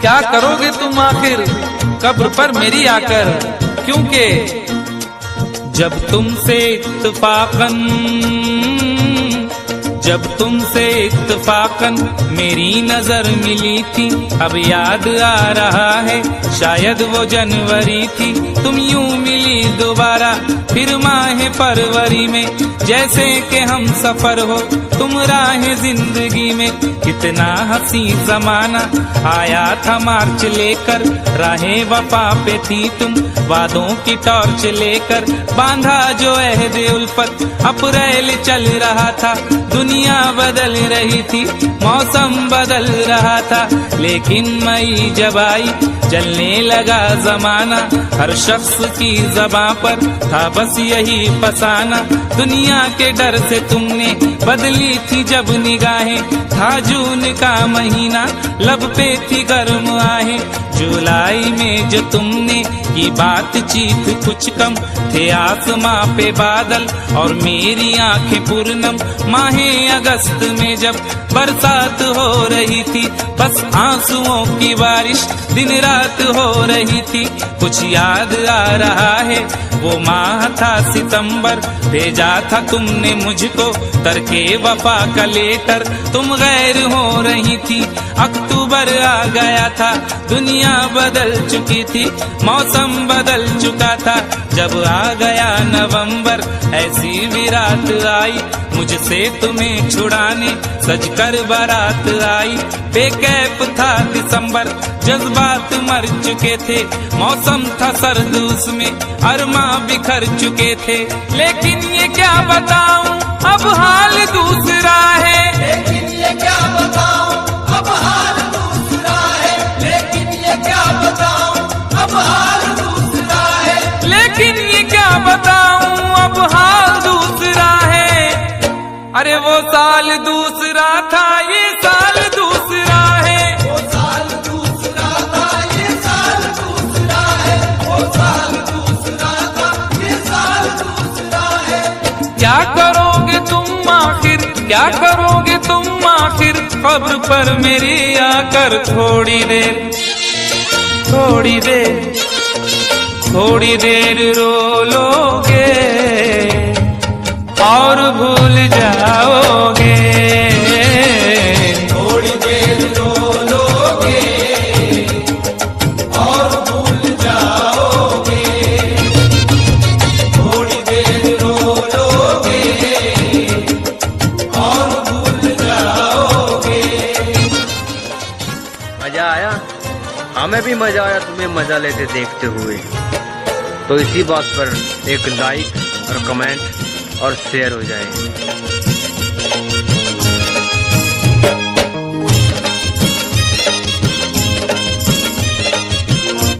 क्या करोगे तुम आखिर कब्र पर मेरी आकर, क्योंकि जब तुमसे इत्तफाकन मेरी नजर मिली थी, अब याद आ रहा है शायद वो जनवरी थी। तुम यूं मिली दोबारा फिर माह फरवरी में, जैसे कि हम सफर हो तुम राह जिंदगी में। कितना हंसी जमाना आया था मार्च लेकर, राहे वफा पे थी तुम वादों की टॉर्च लेकर। बांधा जो अहद उल्फत अप्रैल चल रहा था, दुनिया बदल रही थी मौसम बदल रहा था। लेकिन मई जब आई चलने लगा जमाना, हर शख्स की ज़बां पर था बस यही फसाना। दुनिया के डर से तुमने बदली थी जब निगाहें, था जून का महीना लब पे थी गर्म आहें। जुलाई में जो तुमने की बातचीत कुछ कम, थे आसमां पे बादल और मेरी आंखें पूर्णम। माहे अगस्त में जब बरसात हो रही थी, बस आंसुओं की बारिश दिन रात हो रही थी। कुछ याद आ रहा है वो माह था सितंबर, भेजा था तुमने मुझको तरके वफा का लेटर। तुम गैर हो रही थी, अक्टूबर आ गया था, दुनिया बदल चुकी थी, मौसम बदल चुका था। जब आ गया नवंबर ऐसी भी रात आई, मुझसे तुम्हें छुड़ाने सजकर बारात आई। बेकैफ था दिसंबर, जज्बात मर चुके थे, मौसम था सर्द उसमें अरमा बिखर चुके थे। लेकिन ये क्या बताऊं अब हाल दूसरा है, लेकिन ये क्या बताऊं अब हाल दूसरा है, लेकिन ये क्या बताऊं अब हाल दूसरा है, लेकिन ये क्या बताऊं अब हाल दूसरा है। अरे वो साल दूसरा था ये साल दूसरा है, वो साल दूसरा था ये साल दूसरा है, वो साल दूसरा था ये साल दूसरा है। क्या करोगे तुम आखिर, क्या करोगे तुम आखिर कब्र पर मेरी आकर। थोड़ी देर थोड़ी देर थोड़ी देर रो लोगे और भूल जाओगे, थोड़ी देर रो लोगे और भूल जाओगे, थोड़ी देर रो लोगे और भूल जाओगे। मजा आया? हमें भी मजा आया तुम्हें मजा लेते देखते हुए। तो इसी बात पर एक लाइक और कमेंट और शेयर हो जाए।